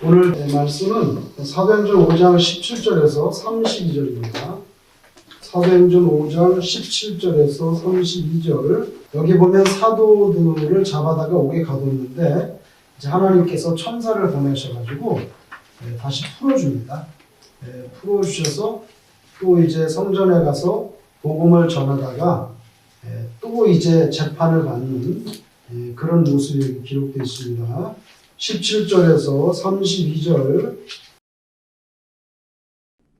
오늘 말씀은 사도행전 5장 17절에서 32절입니다. 사도행전 5장 17절에서 32절. 여기 보면 사도들을 잡아다가 옥에 가뒀는데 이제 하나님께서 천사를 보내셔가지고 다시 풀어줍니다. 풀어주셔서 또 이제 성전에 가서 복음을 전하다가 또 이제 재판을 받는 그런 모습이 기록되어 있습니다. 17절에서 32절.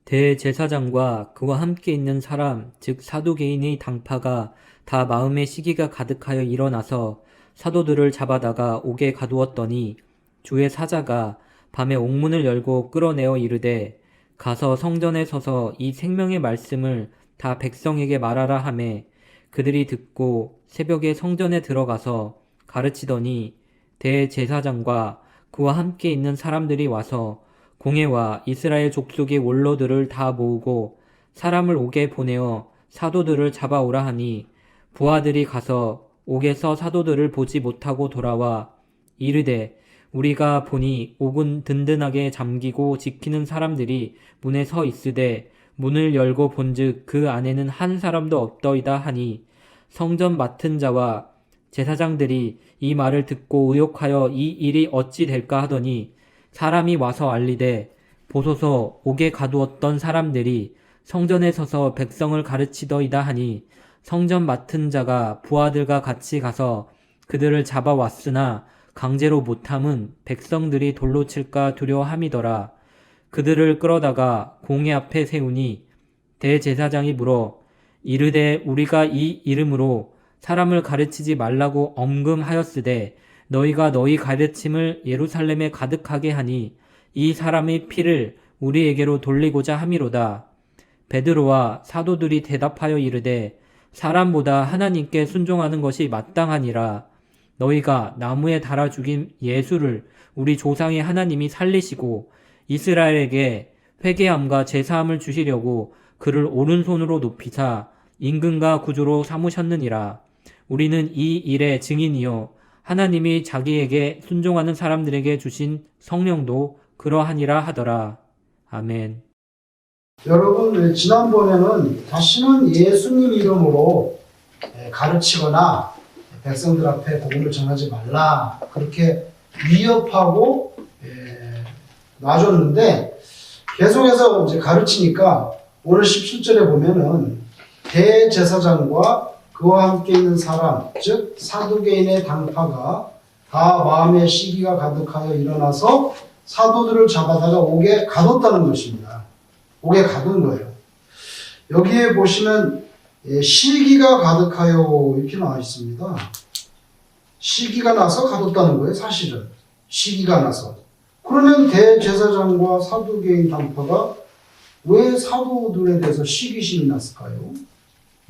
대제사장과 그와 함께 있는 사람 즉 사두개인의 당파가 다 마음의 시기가 가득하여 일어나서 사도들을 잡아다가 옥에 가두었더니 주의 사자가 밤에 옥문을 열고 끌어내어 이르되 가서 성전에 서서 이 생명의 말씀을 다 백성에게 말하라 하매 그들이 듣고 새벽에 성전에 들어가서 가르치더니 대제사장과 그와 함께 있는 사람들이 와서 공회와 이스라엘 족속의 원로들을 다 모으고 사람을 옥에 보내어 사도들을 잡아오라 하니 부하들이 가서 옥에서 사도들을 보지 못하고 돌아와 이르되 우리가 보니 옥은 든든하게 잠기고 지키는 사람들이 문에 서 있으되 문을 열고 본즉 그 안에는 한 사람도 없더이다 하니 성전 맡은 자와 제사장들이 이 말을 듣고 의혹하여 이 일이 어찌 될까 하더니 사람이 와서 알리되 보소서 옥에 가두었던 사람들이 성전에 서서 백성을 가르치더이다 하니 성전 맡은 자가 부하들과 같이 가서 그들을 잡아왔으나 강제로 못함은 백성들이 돌로 칠까 두려워함이더라. 그들을 끌어다가 공회 앞에 세우니 대제사장이 물어 이르되 우리가 이 이름으로 사람을 가르치지 말라고 엄금하였으되 너희가 너희 가르침을 예루살렘에 가득하게 하니 이 사람의 피를 우리에게로 돌리고자 함이로다. 베드로와 사도들이 대답하여 이르되 사람보다 하나님께 순종하는 것이 마땅하니라. 너희가 나무에 달아 죽인 예수를 우리 조상의 하나님이 살리시고 이스라엘에게 회개함과 제사함을 주시려고 그를 오른손으로 높이사 임금과 구주로 삼으셨느니라. 우리는 이 일의 증인이요 하나님이 자기에게 순종하는 사람들에게 주신 성령도 그러하니라 하더라. 아멘. 여러분, 지난번에는 다시는 예수님 이름으로 가르치거나 백성들 앞에 복음을 전하지 말라 그렇게 위협하고 놔줬는데 계속해서 이제 가르치니까 오늘 17절에 보면은 대제사장과 그와 함께 있는 사람 즉 사두개인의 당파가 다 마음의 시기가 가득하여 일어나서 사도들을 잡아다가 옥에 가뒀다는 것입니다. 옥에 가둔 거예요. 여기에 보시면 시기가 가득하여 이렇게 나와 있습니다. 시기가 나서 가뒀다는 거예요. 사실은 시기가 나서. 그러면 대제사장과 사두개인 당파가 왜 사도들에 대해서 시기심이 났을까요?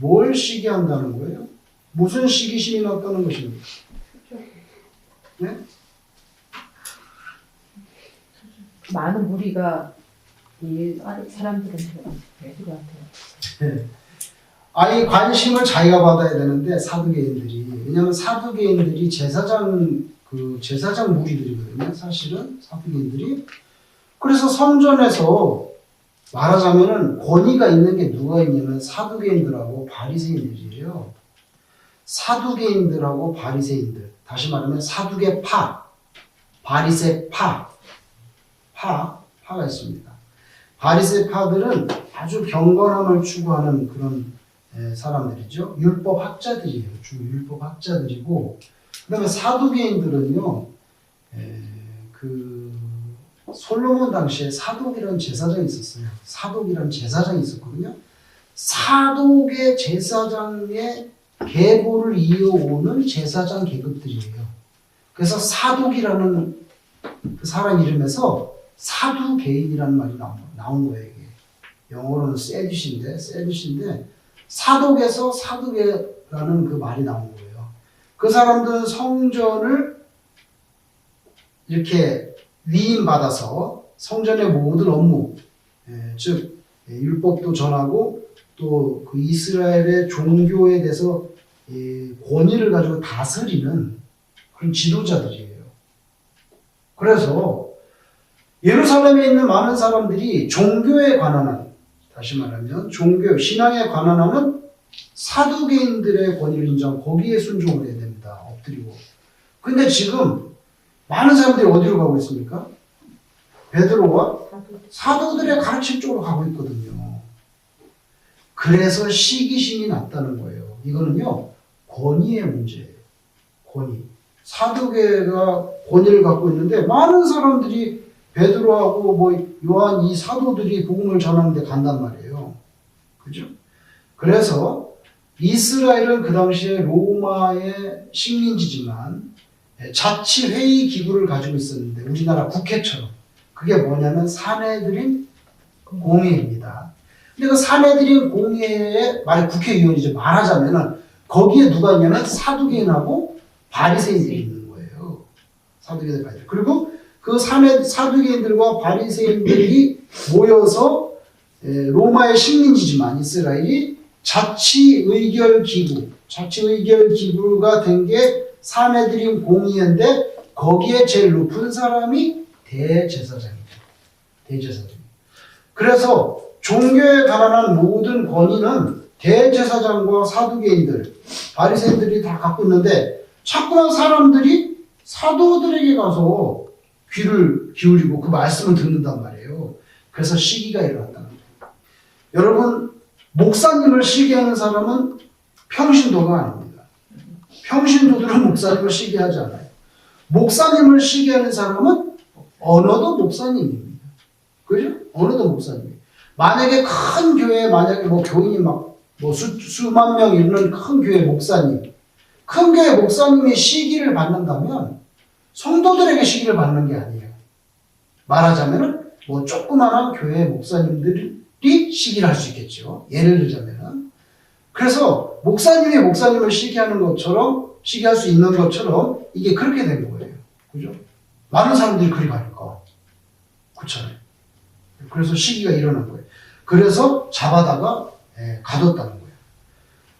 뭘 시기한다는 거예요? 무슨 시기심이 났다는 것입니까? 네? 많은 무리가 이 사람들은 왜 그러한테요? 네. 아니 관심을 자기가 받아야 되는데 사두개인들이 왜냐하면 사두개인들이 제사장 무리들이거든요. 사실은 사두개인들이 그래서 성전에서 말하자면은 권위가 있는 게 누가 있냐면 사두개인들하고 바리새인들이에요. 사두개인들하고 바리새인들. 다시 말하면 사두개파, 바리새파가 있습니다. 바리새파들은 아주 경건함을 추구하는 그런 사람들이죠. 율법학자들이에요. 주 율법학자들이고 그다음에 사두개인들은요. 솔로몬 당시에 사독이라는 제사장이 있었어요. 사독이라는 제사장이 있었거든요. 사독의 제사장의 계보를 이어오는 제사장 계급들이에요. 그래서 사독이라는 그 사람 이름에서 사두개인이라는 말이 나온 거예요. 이게. 영어로는 세듀시인데 사독에서 사두개라는 그 말이 나온 거예요. 그 사람들은 성전을 이렇게 위임받아서 성전의 모든 업무, 즉 율법도 전하고 또 그 이스라엘의 종교에 대해서 권위를 가지고 다스리는 그런 지도자들이에요. 그래서 예루살렘에 있는 많은 사람들이 종교에 관한한, 다시 말하면 종교, 신앙에 관한하는 사두개인들의 권위를 인정하고 거기에 순종을 해야 됩니다. 엎드리고. 근데 지금 많은 사람들이 어디로 가고 있습니까? 베드로와 사도들의 가르침 쪽으로 가고 있거든요. 그래서 시기심이 났다는 거예요. 이거는요, 권위의 문제예요. 권위. 사두개가 권위를 갖고 있는데 많은 사람들이 베드로하고 뭐 요한 이 사도들이 복음을 전하는데 간단 말이에요. 그죠? 그래서 이스라엘은 그 당시에 로마의 식민지지만 자치회의 기구를 가지고 있었는데 우리나라 국회처럼 그게 뭐냐면 사내들인 공회입니다. 근데 그 사내들인 공회의 국회의원이죠. 말하자면은 거기에 누가 있냐면 사두개인하고 바리새인들이 있는 거예요. 사두개인들, 바리새인. 그리고 그 사두개인들과 바리새인들이 모여서 로마의 식민지지만 이스라엘이 자치의결기구가 된 게 사내들인 공의회인데 거기에 제일 높은 사람이 대제사장이죠. 대제사장. 그래서 종교에 관한 모든 권위는 대제사장과 사두개인들, 바리새인들이 다 갖고 있는데 자꾸만 사람들이 사도들에게 가서 귀를 기울이고 그 말씀을 듣는단 말이에요. 그래서 시기가 일어났다는 거예요. 여러분, 목사님을 시기하는 사람은 평신도가 아닙니다. 평신도들은 목사님을 시기하지 않아요. 목사님을 시기하는 사람은 어느도 목사님입니다. 그죠? 어느도 목사님. 만약에 큰 교회에 만약에 뭐 교인이 막 뭐 수만 명 있는 큰 교회 목사님, 큰 교회 목사님이 시기를 받는다면 성도들에게 시기를 받는 게 아니에요. 말하자면은 뭐 조그마한 교회 목사님들이 시기를 할 수 있겠죠. 예를 들자면은. 그래서 목사님이 목사님을 시기하는 것처럼 시기할 수 있는 것처럼 이게 그렇게 된 거예요. 그죠? 많은 사람들이 그리 가니까. 그렇잖아요. 그래서 시기가 일어난 거예요. 그래서 잡아다가 가뒀다는 거예요.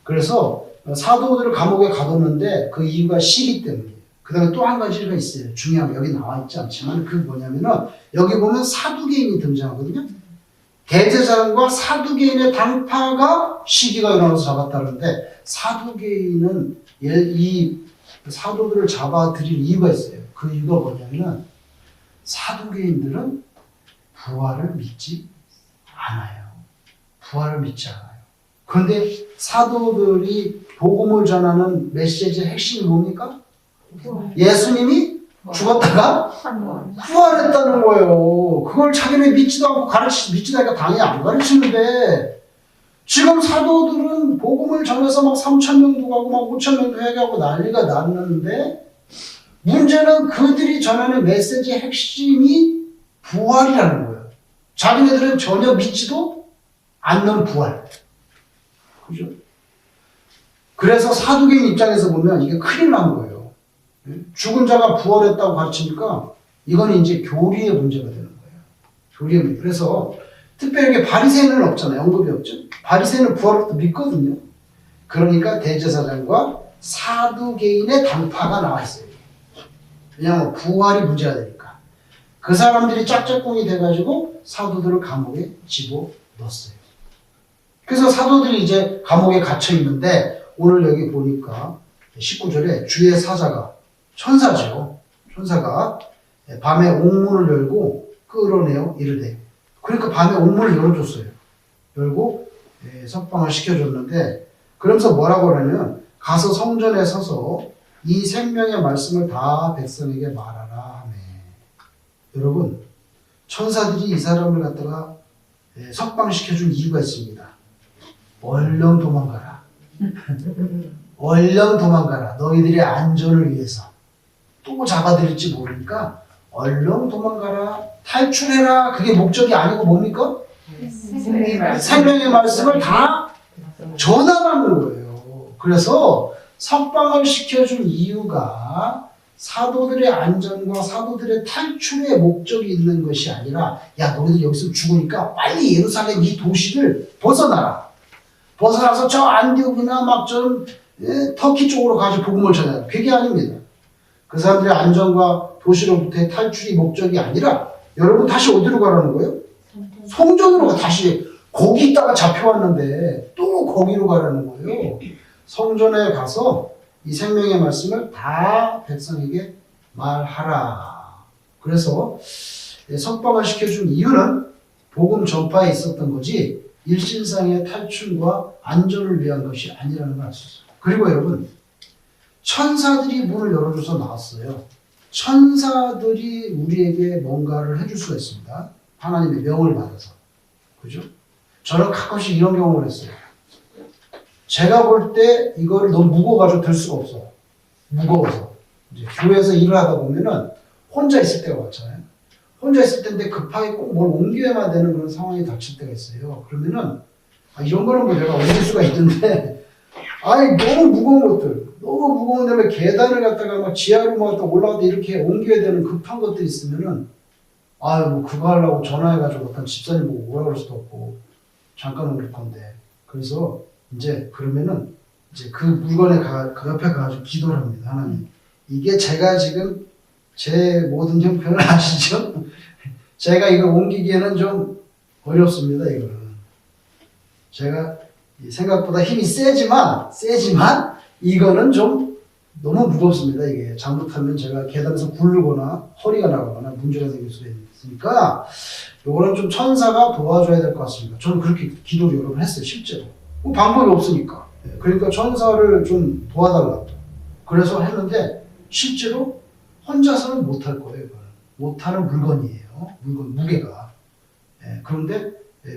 그래서 사도들을 감옥에 가뒀는데 그 이유가 시기 때문이에요. 그 다음에 또 한 가지가 있어요. 중요한 거 여기 나와 있지 않지만 그게 뭐냐면은 여기 보면 사두개인이 등장하거든요. 대제사장과 사두개인의 당파가 시기가 일어나서 잡았다는데 사두개인은 이 사도들을 잡아들일 이유가 있어요. 그 이유가 뭐냐면은 사두개인들은 부활을 믿지 않아요. 부활을 믿지 않아요. 그런데 사도들이 복음을 전하는 메시지의 핵심이 뭡니까? 예수님이 죽었다가 부활했다는 거예요. 그걸 자기네 믿지도 않고 믿지도 않으니까 당연히 안 가르치는데 지금 사도들은 복음을 전해서 막 3,000명도 가고 막 5,000명도 회개하고 난리가 났는데 문제는 그들이 전하는 메시지의 핵심이 부활이라는 거예요. 자기네들은 전혀 믿지도 않는 부활. 그죠? 그래서 사두개인 입장에서 보면 이게 큰일 난 거예요. 죽은 자가 부활했다고 가르치니까 이건 이제 교리의 문제가 되는 거예요. 교리의 문제. 그래서 특별히 바리새인은 없잖아요. 언급이 없죠. 바리새인은 부활을 믿거든요. 그러니까 대제사장과 사두개인의 당파가 나와 있어요. 왜냐하면 부활이 문제가 되니까. 그 사람들이 짝짝꿍이 돼가지고 사도들을 감옥에 집어넣었어요. 그래서 사도들이 이제 감옥에 갇혀 있는데 오늘 여기 보니까 19절에 주의 사자가 천사죠. 천사가 밤에 옥문을 열고 끌어내어 이르되 그러니까 밤에 옥문을 열어줬어요. 열고 석방을 시켜줬는데 그러면서 뭐라고 하냐면 가서 성전에 서서 이 생명의 말씀을 다 백성에게 말하라 하네. 여러분 천사들이 이 사람을 갖다가 석방시켜준 이유가 있습니다. 얼른 도망가라. 얼른 도망가라. 너희들의 안전을 위해서. 또 잡아들일지 모르니까 얼른 도망가라. 탈출해라. 그게 목적이 아니고 뭡니까? 생명의 말씀을 다 전하라는 거예요. 그래서 석방을 시켜준 이유가 사도들의 안전과 사도들의 탈출의 목적이 있는 것이 아니라 야 너희들 여기서 죽으니까 빨리 예루살렘 이 도시를 벗어나라. 벗어나서 저 안디옥이나 막 좀 터키 쪽으로 가서 복음을 전해라. 그게 아닙니다. 그 사람들의 안전과 도시로부터의 탈출이 목적이 아니라 여러분 다시 어디로 가라는 거예요? 성전으로 다시 거기 있다가 잡혀왔는데 또 거기로 가라는 거예요. 성전에 가서 이 생명의 말씀을 다 백성에게 말하라. 그래서 석방을 시켜준 이유는 복음 전파에 있었던 거지 일신상의 탈출과 안전을 위한 것이 아니라는 걸 알 수 있어요. 그리고 여러분 천사들이 문을 열어줘서 나왔어요. 천사들이 우리에게 뭔가를 해줄 수가 있습니다. 하나님의 명을 받아서. 그죠? 저는 가끔씩 이런 경험을 했어요. 제가 볼 때 이걸 너무 무거워가지고 들 수가 없어. 무거워서. 이제 교회에서 일을 하다 보면은 혼자 있을 때가 많잖아요. 혼자 있을 텐데 급하게 꼭 뭘 옮겨야만 되는 그런 상황이 닥칠 때가 있어요. 그러면은, 이런 거는 뭐 내가 옮길 수가 있는데, 아니, 너무 무거운 것들, 너무 무거운 데면 계단을 갖다가 막 지하로 막 올라가다 이렇게 옮겨야 되는 급한 것들이 있으면은, 뭐 그거 하려고 전화해가지고 어떤 집사님 보고 오라 그럴 수도 없고, 잠깐 옮길 건데. 그래서 이제 그러면은 이제 그 물건에 그 옆에 가가지고 기도를 합니다. 하나님. 이게 제가 지금 제 모든 형편을 아시죠? 제가 이걸 옮기기에는 좀 어렵습니다, 이거는. 제가 생각보다 힘이 세지만 이거는 좀 너무 무겁습니다, 이게. 잘못하면 제가 계단에서 굴르거나 허리가 나가거나 문제가 생길 수가 있으니까 요거는 좀 천사가 도와줘야 될 것 같습니다. 저는 그렇게 기도를 여러 번 했어요, 실제로. 방법이 없으니까. 그러니까 천사를 좀 도와달라고. 그래서 했는데 실제로 혼자서는 못할 거예요. 이거는. 못하는 물건이에요. 무게가. 그런데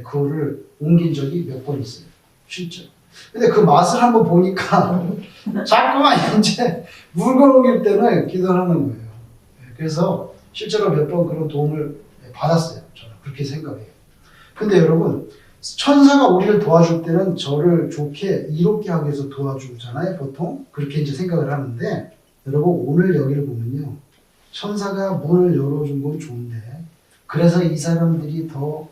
그거를 옮긴 적이 몇 번 있어요. 실제로. 근데 그 맛을 한번 보니까 자꾸만 이제 물건 옮길 때는 기도를 하는 거예요. 그래서 실제로 몇 번 그런 도움을 받았어요. 저는 그렇게 생각해요. 근데 여러분, 천사가 우리를 도와줄 때는 저를 좋게 이롭게 하기 위해서 도와주잖아요. 보통 그렇게 이제 생각을 하는데, 여러분 오늘 여기를 보면요, 천사가 문을 열어준 건 좋은데 그래서 이 사람들이 더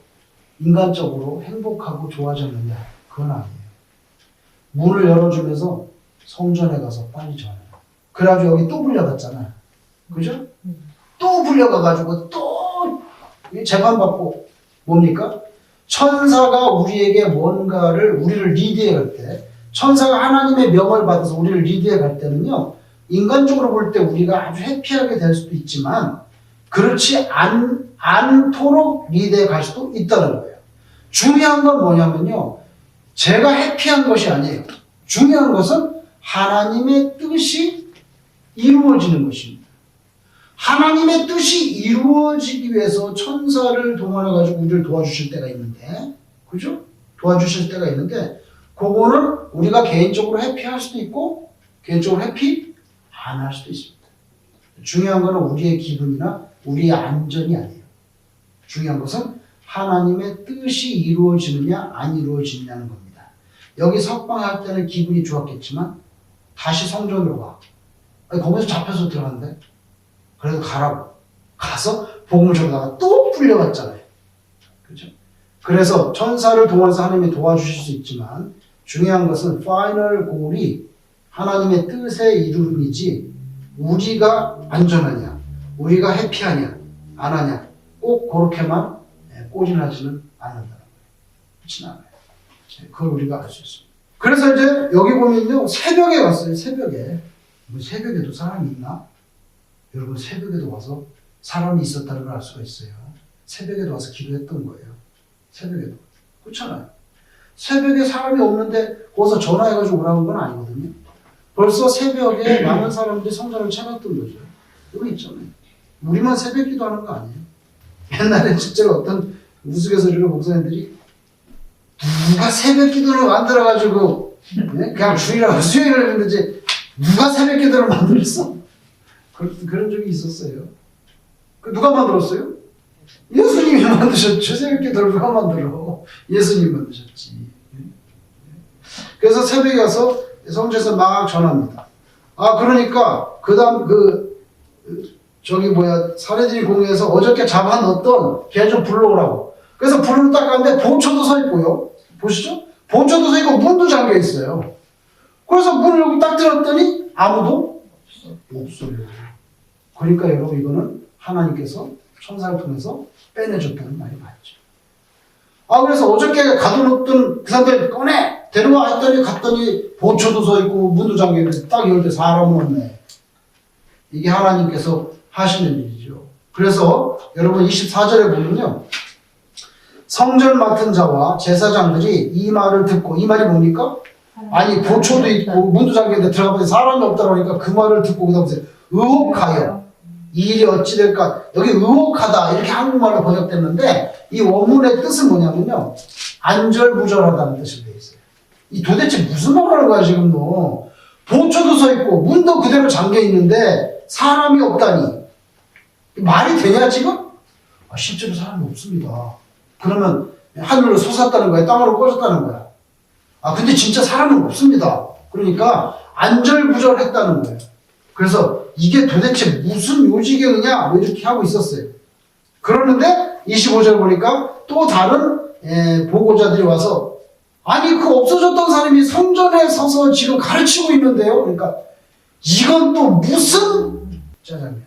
인간적으로 행복하고 좋아졌느냐? 그건 아니에요. 문을 열어주면서 성전에 가서 빨리 전해요. 그래가지고 여기 또 불려갔잖아. 그죠? 또 불려가가지고 또 재판받고 뭡니까? 천사가 우리에게 우리를 리드해 갈 때, 천사가 하나님의 명을 받아서 우리를 리드해 갈 때는요, 인간적으로 볼 때 우리가 아주 해피하게 될 수도 있지만, 그렇지 않도록 리드해 갈 수도 있다는 거예요. 중요한 건 뭐냐면요, 제가 해피한 것이 아니에요. 중요한 것은 하나님의 뜻이 이루어지는 것입니다. 하나님의 뜻이 이루어지기 위해서 천사를 동원해가지고 우리를 도와주실 때가 있는데, 그죠? 도와주실 때가 있는데, 그거는 우리가 개인적으로 해피할 수도 있고, 개인적으로 해피 안 할 수도 있습니다. 중요한 거는 우리의 기분이나 우리의 안전이 아니에요. 중요한 것은 하나님의 뜻이 이루어지느냐, 안 이루어지느냐는 겁니다. 여기 석방할 때는 기분이 좋았겠지만, 다시 성전으로 가. 거기서 잡혀서 들어갔는데, 그래도 가라고. 가서 복음을 전하다가 또 풀려갔잖아요. 그죠? 그래서 천사를 동원해서 하나님이 도와주실 수 있지만 중요한 것은 파이널 골이 하나님의 뜻의 이루음이지 우리가 안전하냐, 우리가 해피하냐, 안 하냐 꼭 그렇게만 꼬진하지는 않는다는 거예요. 그렇진 않아요. 그걸 우리가 알 수 있습니다. 그래서 이제 여기 보면요, 새벽에 갔어요. 새벽에. 새벽에도 사람이 있나? 여러분, 새벽에도 와서 사람이 있었다는 걸 알 수가 있어요. 새벽에도 와서 기도했던 거예요. 새벽에도. 그렇잖아요. 새벽에 사람이 없는데 거기서 전화해가지고 오라는 건 아니거든요. 벌써 새벽에 많은 사람들이 성전을 찾았던 거죠. 여기 있잖아요. 우리만 새벽 기도하는 거 아니에요. 옛날에 실제로 어떤 우스갯소리로 목사님들이 누가 새벽 기도를 만들어가지고 그냥 주일하고 수요일을 했는지 누가 새벽 기도를 만들었어? 그런 적이 있었어요. 누가 만들었어요? 예수님이 만드셨죠. 새벽 기도를 누가 만들어? 예수님이 만드셨지. 그래서 새벽에 가서 성전에서 막 전합니다. 그러니까 그다음 사내들이 공회에서 어저께 잡아넣었던 걔 좀 불러오라고. 그래서 불을 딱 가는데 본초도 서 있고요. 보시죠? 본초도 서 있고 문도 잠겨 있어요. 그래서 문을 여기 딱 들었더니 아무도 없어요. 그러니까 여러분, 이거는 하나님께서 천사를 통해서 빼내줬다는 말이 맞죠. 그래서 어저께 가둬놓던 그 사람들 꺼내! 데려와 했더니 갔더니 보초도 서 있고 문도 잠겨있는데 딱 이럴 때 사람은 없네. 이게 하나님께서 하시는 일이죠. 그래서 여러분 24절에 보면요. 성전 맡은 자와 제사장들이 이 말을 듣고, 이 말이 뭡니까? 아니 보초도 있고 문도 잠겨있는데 들어가보니 사람이 없다고 하니까 그 말을 듣고 그 다음에 의혹하여 이 일이 어찌 될까? 여기 의혹하다 이렇게 한국말로 번역됐는데 이 원문의 뜻은 뭐냐면요. 안절부절하다는 뜻이 되어 있어요. 이 도대체 무슨 말을 하는 거야 지금 너. 보초도 서 있고 문도 그대로 잠겨 있는데 사람이 없다니. 말이 되냐 지금? 실제로 사람이 없습니다. 그러면 하늘로 솟았다는 거야? 땅으로 꺼졌다는 거야? 근데 진짜 사람은 없습니다. 그러니까 안절부절했다는 거예요. 그래서 이게 도대체 무슨 요지경이냐 이렇게 하고 있었어요. 그러는데 25절 보니까 또 다른 보고자들이 와서 아니 그 없어졌던 사람이 성전에 서서 지금 가르치고 있는데요. 그러니까 이건 또 무슨 짜장면.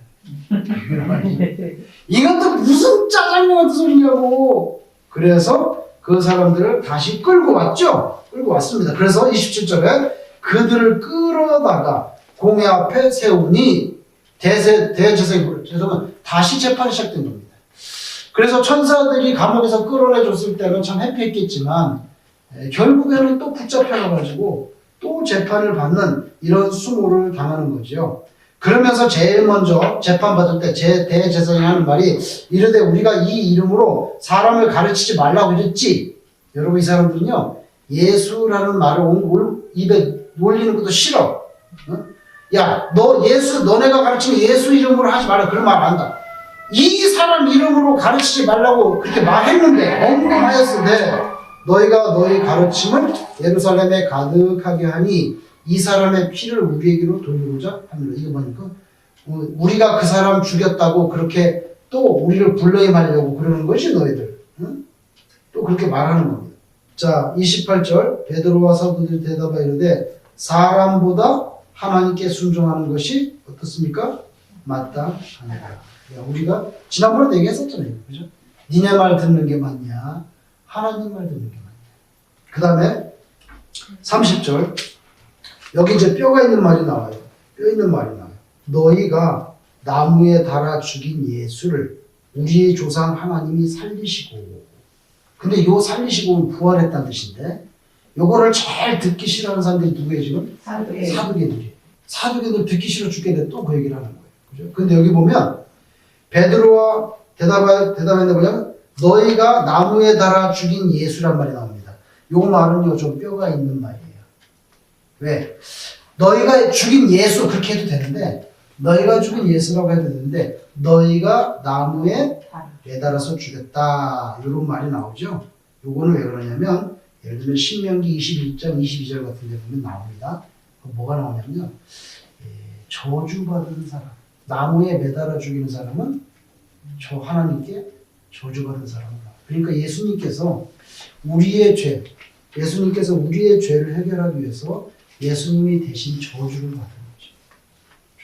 이건 또 무슨 짜장면 같은 소리냐고. 그래서 그 사람들을 다시 끌고 왔죠. 끌고 왔습니다. 그래서 27절에 그들을 끌어다가 공회 앞에 세우니 대제사장이 죄송은 다시 재판이 시작된 겁니다. 그래서 천사들이 감옥에서 끌어내줬을 때는 참 해피했겠지만 결국에는 또 붙잡혀가지고 또 재판을 받는 이런 수모를 당하는 거죠. 그러면서 제일 먼저 재판받을 때 대제사장이 하는 말이 이르되 우리가 이 이름으로 사람을 가르치지 말라고 그랬지. 여러분 이 사람들은요 예수라는 말을 입에 올리는 것도 싫어. 야, 너네가 가르치는 예수 이름으로 하지 말라. 그런 말 안 한다. 이 사람 이름으로 가르치지 말라고 그렇게 말했는데, 언급하였는데, 너희가 너희 가르침을 예루살렘에 가득하게 하니, 이 사람의 피를 우리에게로 돌리고자 합니다. 이거 보니까, 우리가 그 사람 죽였다고 그렇게 또 우리를 불러임하려고 그러는 것이 너희들. 응? 또 그렇게 말하는 겁니다. 자, 28절, 베드로와 사도들이 대답하여 이르되, 사람보다 하나님께 순종하는 것이 어떻습니까? 마땅하니라. 우리가 지난번에 얘기했었잖아요. 그죠? 니네 말 듣는 게 맞냐? 하나님 말 듣는 게 맞냐? 그 다음에 30절 여기 이제 뼈가 있는 말이 나와요. 뼈 있는 말이 나와요. 너희가 나무에 달아 죽인 예수를 우리의 조상 하나님이 살리시고, 근데 요 살리시고는 부활했다는 뜻인데 요거를 제일 듣기 싫어하는 사람들이 누구예요 지금? 사두개들이. 사두개들 듣기 싫어 죽겠는데 또 그 얘기를 하는 거예요. 그죠? 근데 여기 보면 베드로와 대답했는데 뭐냐면 너희가 나무에 달아 죽인 예수란 말이 나옵니다. 요 말은요 좀 뼈가 있는 말이에요. 왜? 너희가 죽인 예수 그렇게 해도 되는데 너희가 죽인 예수라고 해도 되는데 너희가 나무에 매달아서 죽였다 이런 말이 나오죠. 요거는 왜 그러냐면 예를 들면 신명기 21장 22절 같은 데 보면 나옵니다. 뭐가 나오냐면요. 저주받은 사람. 나무에 매달아 죽이는 사람은 저 하나님께 저주받은 사람이다. 그러니까 예수님께서 우리의 죄를 해결하기 위해서 예수님이 대신 저주를 받은 거죠.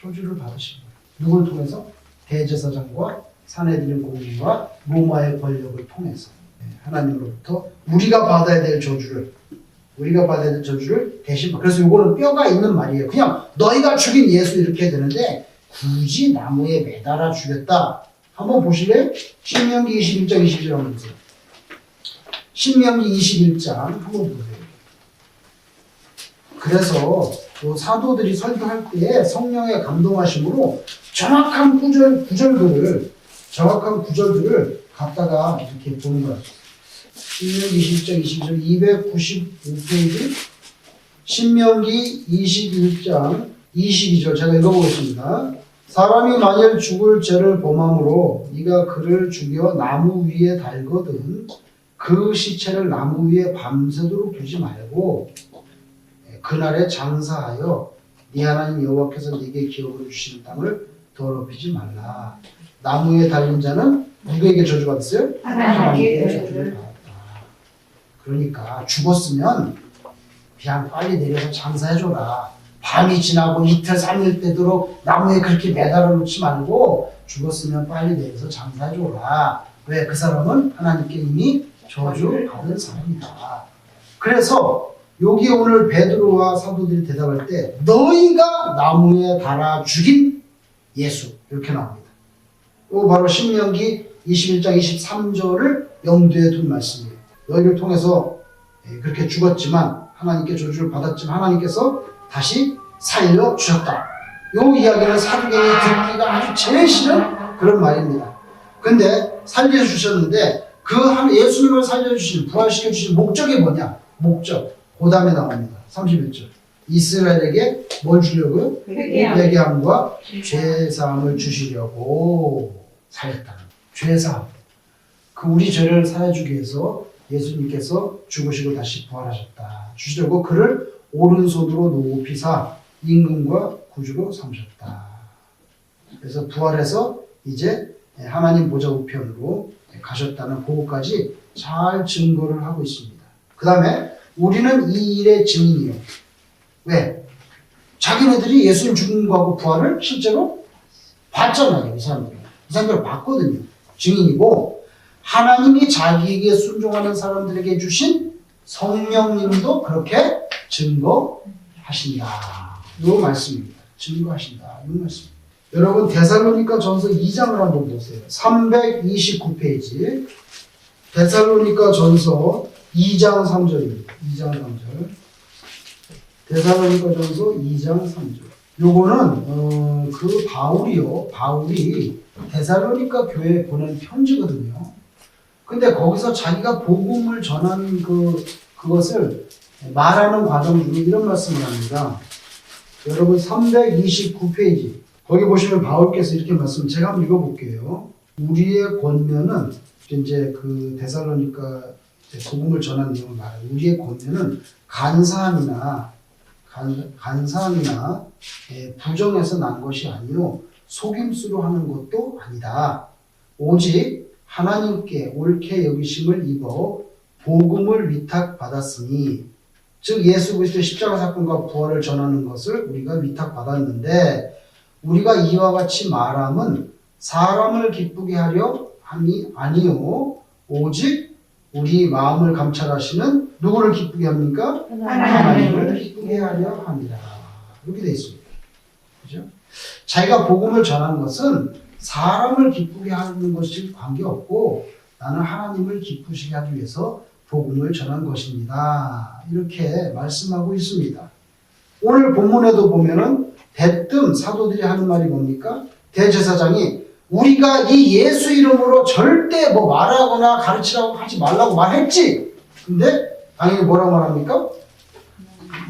저주를 받으신 거예요. 누굴 통해서? 대제사장과 사내들인 공의와 로마의 권력을 통해서 하나님으로부터 우리가 받아야 될 저주를 대신 받. 그래서 이거는 뼈가 있는 말이에요. 그냥 너희가 죽인 예수 이렇게 해야 되는데 굳이 나무에 매달아 죽였다. 한번 보실래요? 신명기 21장 22절 한번 보세요. 신명기 21장 한번 보세요. 그래서 그 사도들이 설교할 때에 성령의 감동하심으로 정확한 구절들을 갖다가 이렇게 보는 거예요. 신명기 21장 22절 295페이지 신명기 21장 22절 제가 읽어보겠습니다. 사람이 만일 죽을 죄를 범함으로 네가 그를 죽여 나무 위에 달거든 그 시체를 나무 위에 밤새도록 두지 말고 그날에 장사하여 네 하나님 여호와께서 네게 기업으로 주시는 땅을 더럽히지 말라. 나무에 달린 자는 누구에게 저주받았어요? 하나님께 저주를 받았다. 그러니까 죽었으면 그냥 빨리 내려서 장사해줘라. 밤이 지나고 이틀 3일 되도록 나무에 그렇게 매달아 놓지 말고 죽었으면 빨리 내려서 장사해줘라. 왜? 그 사람은 하나님께 이미 저주받은 사람이다. 그래서 여기 오늘 베드로와 사도들이 대답할 때 너희가 나무에 달아 죽인 예수 이렇게 나옵니다. 또 바로 신명기 21장 23절을 염두에 둔 말씀이에요. 너희를 통해서 그렇게 죽었지만 하나님께 저주를 받았지만 하나님께서 다시 살려주셨다. 이 이야기는 사도들이 듣기가 아주 제일 싫은 그런 말입니다. 근데 살려주셨는데 그 예수님을 살려주신 부활시켜주신 목적이 뭐냐? 목적. 그 다음에 나옵니다. 31절. 이스라엘에게 뭘 주려고요? 회개함과 죄사함을 주시려고 살렸다. 죄사함. 그 우리 죄를 사해주기 위해서 예수님께서 죽으시고 다시 부활하셨다. 주시려고 그를 오른손으로 높이사 임금과 구주로 삼으셨다. 그래서 부활해서 이제 하나님 보좌 우편으로 가셨다는 그것까지 잘 증거를 하고 있습니다. 그 다음에 우리는 이 일의 증인이요. 왜? 자기네들이 예수님 죽은 거하고 부활을 실제로 봤잖아요. 이 사람들은 봤거든요. 증인이고 하나님이 자기에게 순종하는 사람들에게 주신 성령님도 그렇게 증거하신다. 이 말씀입니다. 증거하신다. 이 말씀입니다. 여러분 데살로니가 전서 2장을 한번 보세요. 329페이지 데살로니가 전서 2장 3절입니다. 2장 3절 데살로니가 전서 2장 3절 요거는 그 바울이 데살로니가 교회에 보낸 편지거든요. 근데 거기서 자기가 복음을 전하는 그것을 말하는 과정 중에 이런 말씀을 합니다. 여러분 329페이지 거기 보시면 바울께서 이렇게 제가 한번 읽어볼게요. 우리의 권면은 이제 그 데살로니가 복음을 전하는 내용을 말해요. 우리의 권면은 간사함이나 부정해서 난 것이 아니요 속임수로 하는 것도 아니다. 오직 하나님께 옳게 여기심을 입어 복음을 위탁받았으니 즉 예수 그리스도의 십자가 사건과 부활을 전하는 것을 우리가 위탁받았는데 우리가 이와 같이 말함은 사람을 기쁘게 하려 함이 아니요 오직 우리 마음을 감찰하시는 누구를 기쁘게 합니까? 하나님을 기쁘게 하려 합니다. 이렇게 되어 있습니다. 그죠? 자기가 복음을 전하는 것은 사람을 기쁘게 하는 것이 관계없고 나는 하나님을 기쁘시게 하기 위해서 복음을 전한 것입니다. 이렇게 말씀하고 있습니다. 오늘 본문에도 보면은 대뜸 사도들이 하는 말이 뭡니까? 대제사장이 우리가 이 예수 이름으로 절대 말하거나 가르치라고 하지 말라고 말했지. 근데 당연히 뭐라고 말합니까?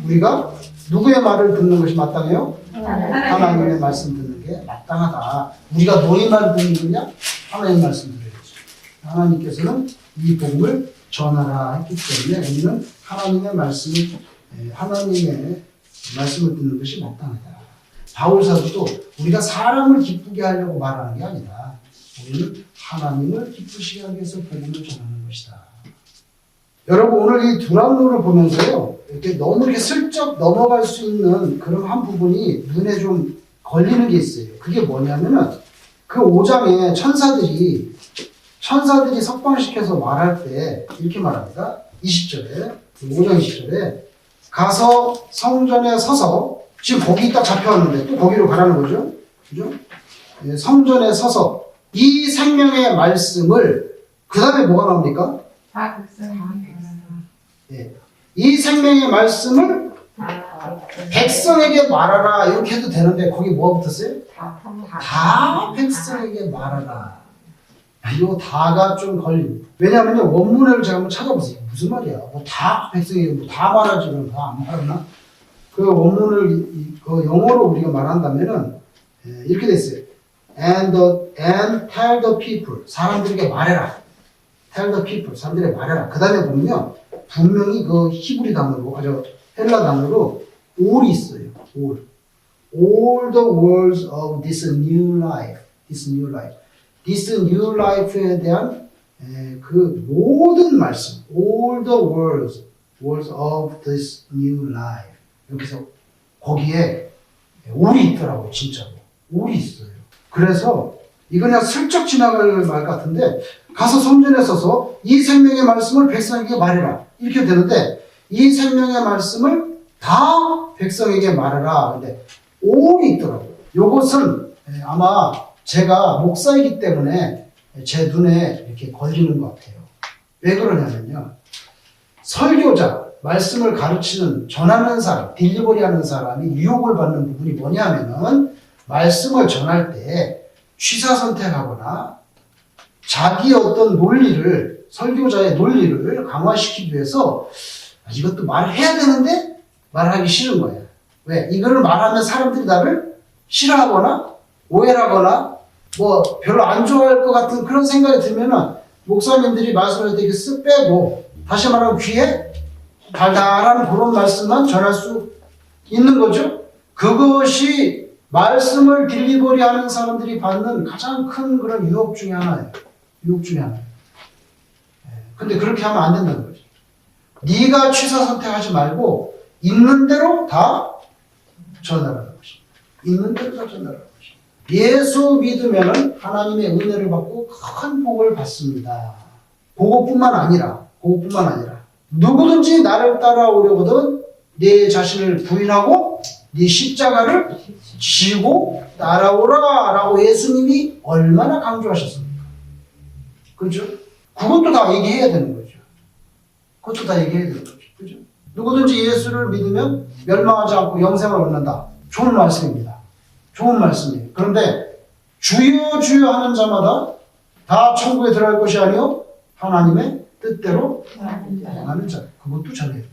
우리가 누구의 말을 듣는 것이 마땅해요? 하나님의 말씀 듣는 게 마땅하다. 우리가 너희 말을 듣는 거냐? 하나님의 말씀 들어야지. 하나님께서는 이 복음을 전하라 했기 때문에 우리는 하나님의 말씀을 듣는 것이 마땅하다. 바울 사도도 우리가 사람을 기쁘게 하려고 말하는 게 아니라 우리는 하나님을 기쁘시게 하기 위해서 복음을 전하는 것이다. 여러분 오늘 이 두란노를 보면서요 이렇게 너무 이렇게 슬쩍 넘어갈 수 있는 그런 한 부분이 눈에 좀 걸리는 게 있어요. 그게 뭐냐면은 그 5장에 천사들이 석방시켜서 말할 때 이렇게 말합니다. 20절에 5장 20절에 가서 성전에 서서 지금 거기 딱 잡혀왔는데 또 거기로 가라는 거죠. 그죠? 예, 성전에 서서 이 생명의 말씀을 그 다음에 뭐가 나옵니까? 예, 이 생명의 말씀을 백성에게 말하라 이렇게 해도 되는데 거기 뭐가 붙었어요? 다 백성에게 말하라. 이 다가 좀 걸립니다. 왜냐하면 원문을 제가 한번 찾아보세요. 무슨 말이야? 다 백성에게 다 말하지 그럼 다 안 말하나? 그 원문을 그 영어로 우리가 말한다면은 이렇게 돼 있어요. And tell the people. 사람들에게 말해라. Tell the people. 사람들에게 말해라. 그 다음에 보면요. 분명히 그 히브리 단어로, 헬라 단어로 all이 있어요. all. All the words of this new life. This new life에 대한 그 모든 말씀. All the words of this new life. 여기서 거기에 올이 있더라고요. 진짜로. 올이 있어요. 그래서 이거 그냥 슬쩍 지나갈 말 같은데 가서 성전에 서서 이 생명의 말씀을 백성에게 말해라 이렇게 되는데 이 생명의 말씀을 다 백성에게 말해라. 근데 올이 있더라고요. 요것은 아마 제가 목사이기 때문에 제 눈에 이렇게 걸리는 것 같아요. 왜 그러냐면요. 설교자, 말씀을 가르치는, 전하는 사람, 딜리버리 하는 사람이 유혹을 받는 부분이 뭐냐면은 말씀을 전할 때 취사 선택하거나 자기의 어떤 논리를, 설교자의 논리를 강화시키기 위해서 이것도 말을 해야 되는데 말하기 싫은 거예요. 왜? 이거를 말하면 사람들이 나를 싫어하거나 오해하거나 뭐 별로 안 좋아할 것 같은 그런 생각이 들면은 목사님들이 말씀을 되게 쓱 빼고 다시 말하면 귀에 달달한 그런 말씀만 전할 수 있는 거죠. 그것이 말씀을 딜리버리 하는 사람들이 받는 가장 큰 그런 유혹 중에 하나예요. 유혹 중에 하나예요. 근데 그렇게 하면 안 된다는 거죠. 네가 취사 선택하지 말고 있는 대로 다 전하라는 것입니다. 있는 대로 다 전하라는 것입니다. 예수 믿으면 하나님의 은혜를 받고 큰 복을 받습니다. 그것뿐만 아니라 누구든지 나를 따라오려거든 내 자신을 부인하고 네 십자가를 지고 따라오라 라고 예수님이 얼마나 강조하셨습니까? 그렇죠? 그것도 다 얘기해야 되는 거죠. 그것도 다 얘기해야 되는 거죠. 그렇죠? 누구든지 예수를 믿으면 멸망하지 않고 영생을 얻는다. 좋은 말씀입니다. 좋은 말씀이에요. 그런데 주여 주여 하는 자마다 다 천국에 들어갈 것이 아니요 하나님의 뜻대로 행하는 자. 그것도 전해야 돼요.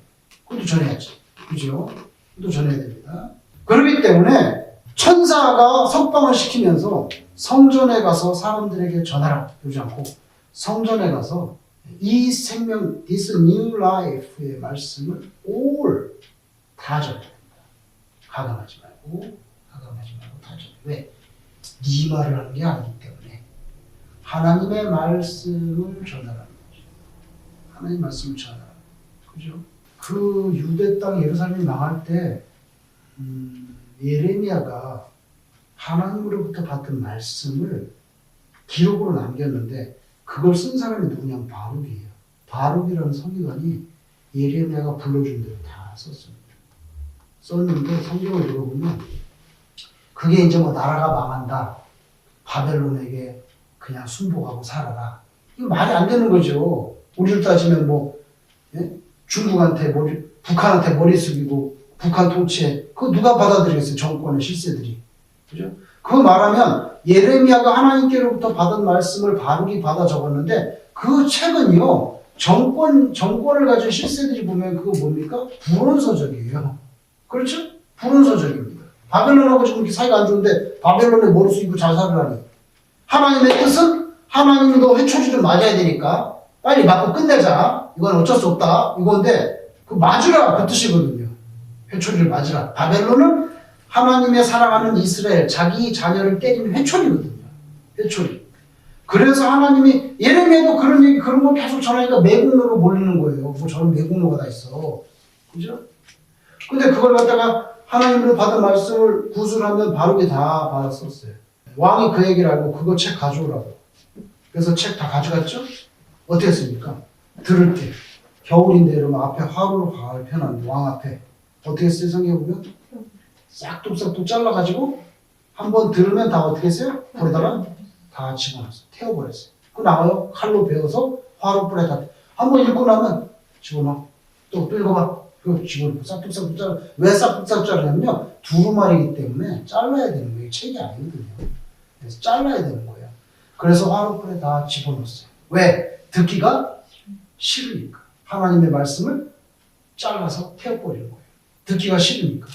그것도 전해야지. 그죠? 그것도 전해야 됩니다. 그렇기 때문에 천사가 석방을 시키면서 성전에 가서 사람들에게 전하라 그러지 않고 성전에 가서 이 생명, this new life의 말씀을 all 다 전해야 됩니다. 가감하지 말고 다 전해. 왜? 네 말을 하는 게 아니기 때문에 하나님의 말씀을 전하라는 거죠. 하나님의 말씀을 전하라. 그죠? 그 유대 땅 예루살렘이 망할 때 예레미야가 하나님으로부터 받은 말씀을 기록으로 남겼는데 그걸 쓴 사람이 누구냐면 바룩이에요. 바룩이라는 성기관이 예레미야가 불러준 대로 다 썼습니다. 썼는데 성경을 읽어보면 그게 이제 뭐 나라가 망한다. 바벨론에게 그냥 순복하고 살아라. 이거 말이 안 되는 거죠. 우리를 따지면 뭐 중국한테 북한한테 머리 숙이고 북한 통치해. 그거 누가 받아들이겠어요? 정권의 실세들이. 그죠? 그거 말하면 예레미야가 하나님께로부터 받은 말씀을 바룩이 받아 적었는데 그 책은요. 정권을 가진 실세들이 보면 그거 뭡니까? 불온서적이에요. 그렇죠? 불온서적입니다. 바벨론하고 지금 사이가 안 좋은데 바벨론에 머리 숙이고 잘 살으라니. 하나님의 뜻은 하나님도 회초리를 맞아야 되니까 빨리 맞고 끝내자. 이건 어쩔 수 없다. 이건데 그 맞으라 그 뜻이거든요. 회초리를 맞으라. 바벨론은 하나님의 사랑하는 이스라엘 자기 자녀를 때리는 회초리거든요. 회초리. 그래서 하나님이 예레미야도 그런 거 계속 전하니까 매국노로 몰리는 거예요. 뭐 저런 매국노가 다 있어. 그죠? 근데 그걸 갖다가 하나님으로 받은 말씀을 구술하면 바룩이 다 받았었어요. 왕이 그 얘기를 알고 그거 책 가져오라고. 그래서 책 다 가져갔죠? 어떻게 했습니까? 들을 때. 겨울인데 여러분 앞에 화로로 가을 펴놨는데 왕 앞에. 어떻게 했어요? 성경에 보면? 싹둑싹둑 잘라가지고 한 번 들으면 다 어떻게 했어요? 그러다가 다 집어넣었어요. 태워버렸어요. 그 나와요. 칼로 베어서 화로불에 다. 한 번 읽고 나면 집어넣어. 또 읽어봐. 그거 집어넣고 싹둑싹둑 잘라. 왜 싹둑싹둑 자르냐면요. 두루마리이기 때문에 잘라야 되는 거예요. 책이 아니거든요. 그래서 잘라야 되는 거예요. 그래서 화로불에 다 집어넣었어요. 왜? 듣기가 싫으니까. 하나님의 말씀을 잘라서 태워버리는 거예요. 듣기가 싫으니까.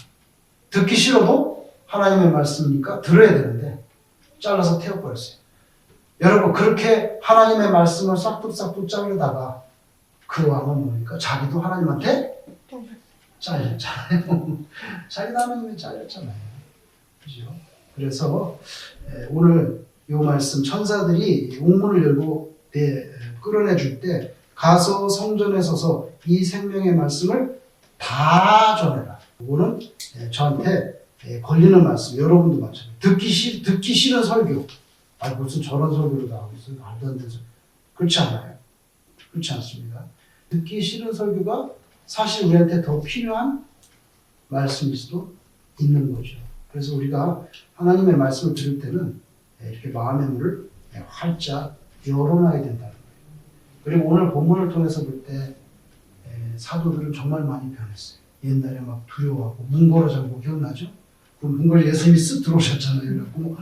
듣기 싫어도 하나님의 말씀이니까 들어야 되는데 잘라서 태워버렸어요. 여러분 그렇게 하나님의 말씀을 싹둑싹둑 자르다가 그 왕은 뭡니까? 자기도 하나님한테 잘렸잖아요. 자기도 하나님한테 잘렸잖아요. 그죠? 그래서 오늘 이 말씀 천사들이 옥문을 열고 끌어내줄 때 가서 성전에 서서 이 생명의 말씀을 다 전해라. 이거는 저한테 걸리는 말씀. 여러분도 마찬가지예요. 듣기 싫은 설교. 무슨 저런 설교를 다 하고 있어요. 말도 안 되는 소리. 그렇지 않아요. 그렇지 않습니다. 듣기 싫은 설교가 사실 우리한테 더 필요한 말씀일 수도 있는 거죠. 그래서 우리가 하나님의 말씀을 들을 때는 이렇게 마음의 문을 활짝 열어놔야 된다는 거예요. 그리고 오늘 본문을 통해서 볼 때 사도들은 정말 많이 변했어요. 옛날에 막 두려워하고 문 걸어 잠고 기억나죠? 그 문 걸어 예수님이 쓱 들어오셨잖아요. 그래갖고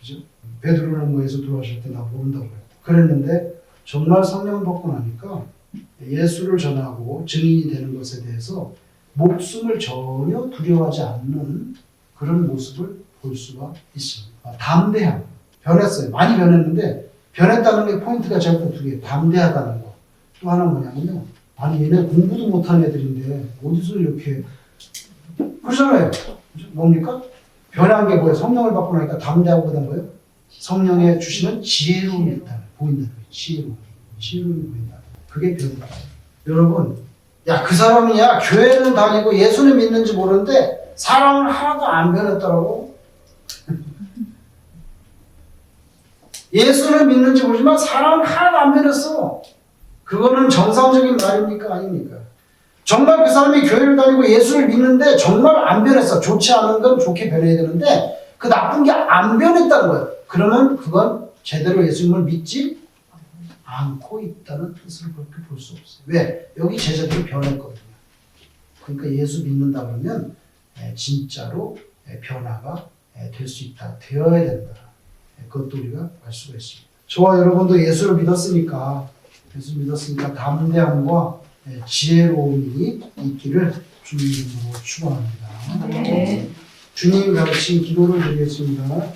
그죠? 베드로는 뭐에서 들어오실 때 나 모른다고 그랬는데 정말 성령 받고 나니까 예수를 전하고 증인이 되는 것에 대해서 목숨을 전혀 두려워하지 않는 그런 모습을 볼 수가 있습니다. 담대함. 변했어요. 많이 변했는데 변했다는 게 포인트가 제가 두 개. 담대하다는 거. 또 하나 뭐냐면요. 아니 얘네 공부도 못한 애들인데 어디서 이렇게 그러잖아요. 뭡니까? 변한 게 뭐예요? 성령을 받고 나니까 담대하고 그다음 뭐예요? 성령의 주시는 지혜로움이 있다. 보인다는 거예요. 지혜로움이 보인다. 그게 변이다. 여러분, 야 그 사람이야 교회는 다니고 예수는 믿는지 모르는데 사람은 하나도 안 변했더라고. 예수는 믿는지 모르지만 사람은 하나도 안 변했어. 그거는 정상적인 말입니까? 아닙니까? 정말 그 사람이 교회를 다니고 예수를 믿는데 정말 안 변했어. 좋지 않은 건 좋게 변해야 되는데 그 나쁜 게 안 변했다는 거예요. 그러면 그건 제대로 예수님을 믿지 않고 있다는 뜻을 그렇게 볼 수 없어요. 왜? 여기 제자들이 변했거든요. 그러니까 예수 믿는다 그러면 진짜로 변화가 될 수 있다. 되어야 된다. 그것도 우리가 알 수가 있습니다. 저와 여러분도 예수를 믿었으니까 담대함과 지혜로움이 있기를 주님으로 축원합니다. 네. 주님 가르친 기도를 드리겠습니다.